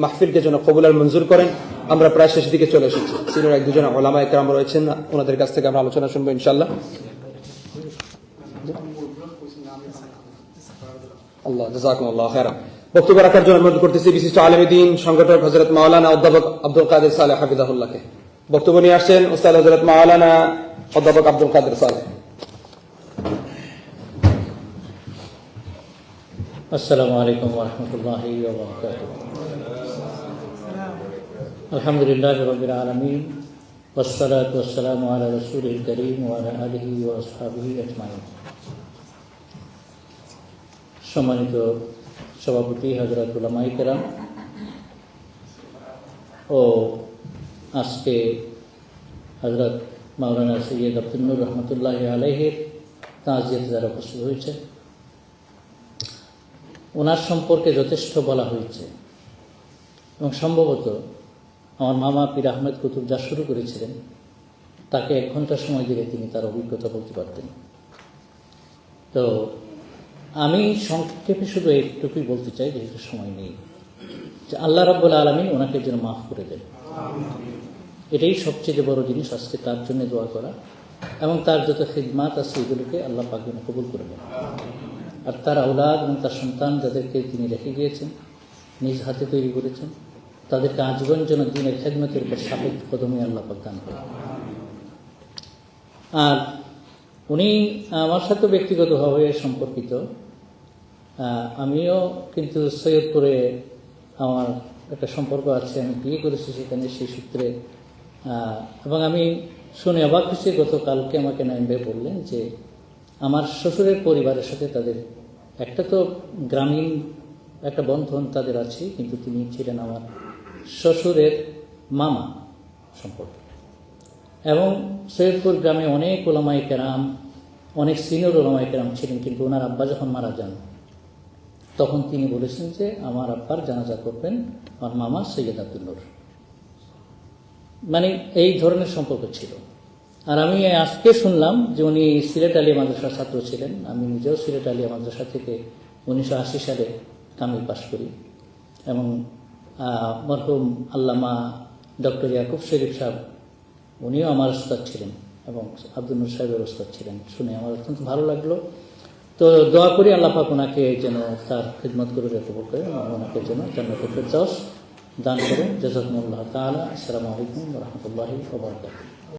মাহফিলকে যেন কবুল আর মঞ্জুর করেন। আমরা প্রায় শেষ দিকে চলে এসেছি। সিনিয়র এক দুজন উলামায়ে কেরাম রয়েছেন, ওনাদের কাছ থেকে আমরা আলোচনা শুনবো ইনশাআল্লাহ। আল্লাহ জাযাকুমুল্লাহ খায়রান। বক্তব্য রাখার জন্য অনুরোধ করতেছি বিশিষ্ট আলেম দ্বীন সংগঠক হযরত মাওলানা অধ্যাপক আব্দুল কাদের সালেহ হাফিজাহুল্লাহকে। বক্তব্য নিয়ে আসছেন উস্তাদ হযরত মাওলানা অধ্যাপক আব্দুল কাদের সালেহ। আসসালামু আলাইকুম ওয়া রাহমাতুল্লাহি ওয়া বারাকাতুহু। আলহামদুলিল্লাহি রাব্বিল আলামিন ওয়াসসালাতু ওয়াসসালামু আলা রাসূলিল কারীম ওয়া আলা আলিহি ওয়া আসহাবিহি আজমাইন। সম্মানিত সভাপতি হযরত উলামায়ে কেরাম ও আজকে হযরত মাওলানা সৈয়দ আব্দুল নূর রহমতুল্লাহি আলাইহির তাজিয়াতে যারা উপস্থিত হয়েছে, ওনার সম্পর্কে যথেষ্ট বলা হয়েছে এবং সম্ভবত আমার মামা পীর আহমেদ কুতুব যা শুরু করেছিলেন তাকে 1 ঘন্টা সময় দিলে তিনি তার অভিজ্ঞতা বলতে পারতেন। তো আমি সংক্ষেপে শুধু এইটুকুই বলতে চাই, যেহেতু সময় নেই, যে আল্লাহ রাব্বুল আলামিন ওনাকে যেন মাফ করে দেন। এটাই সবচেয়ে বড় জিনিস, আজকে তার জন্য দোয়া করা এবং তার যত খিদমাত আছে এগুলোকে আল্লাহ পাক যেন কবুল করে নেন। আর তার আওলাদ এবং তার সন্তান যাদেরকে তিনি রেখে গিয়েছেন, নিজ হাতে তৈরি করেছেন, তাদেরকে আজীবন যেন দিনের খেদমতের উপর সাবেক কদমে আল্লাহ পাক দান করেন। আর উনি আমার সাথে ব্যক্তিগতভাবে সম্পর্কিত। আমিও কিন্তু সৈয়দপুরে আমার একটা সম্পর্ক আছে, আমি বিয়ে করেছি সেখানে, সেই সূত্রে। এবং আমি শুনে অবাক হয়েছি, গতকালকে আমাকে নাইম ভাই বললেন যে আমার শ্বশুরের পরিবারের সাথে তাদের একটা তো গ্রামীণ একটা বন্ধন তাদের আছে, কিন্তু তিনি ছিলেন আমার শ্বশুরের মামা সম্পর্কে। এবং সৈয়দপুর গ্রামে অনেক উলামায়ে কেরাম, অনেক সিনিয়র উলামায়ে কেরাম ছিলেন, কিন্তু ওনার আব্বা যখন মারা যান তখন তিনি বলেছেন যে আমার আব্বার জানাজা করবেন আমার মামা সৈয়দ আব্দুল নূর। মানে এই ধরনের সম্পর্ক ছিল। আর আমি আজকে শুনলাম যে উনি সিলেট আলিয়া মাদ্রাসার ছাত্র ছিলেন। আমি নিজেও সিলেট আলিয়া মাদ্রাসা থেকে 1980 সালে কামিল পাশ করি এবং মরহুম আল্লামা ডক্টর ইয়াকুব শরীফ সাহেব উনিও আমার ওস্তাদ ছিলেন এবং আব্দুল নূর সাহেবের ওস্তাদ ছিলেন। শুনে আমার অত্যন্ত ভালো লাগলো। তো দোয়া করি আল্লাহ পাক ওনাকে যেন তার খিদমত করে কবুল করেন এবং ওনাকে যেন জান্নাতুল ফেরদাউস দান করেন। জাযাকুমুল্লাহ তাআলা। আসসালামু আলাইকুম ওয়া রাহমাতুল্লাহি ওয়া বারাকাতুহু।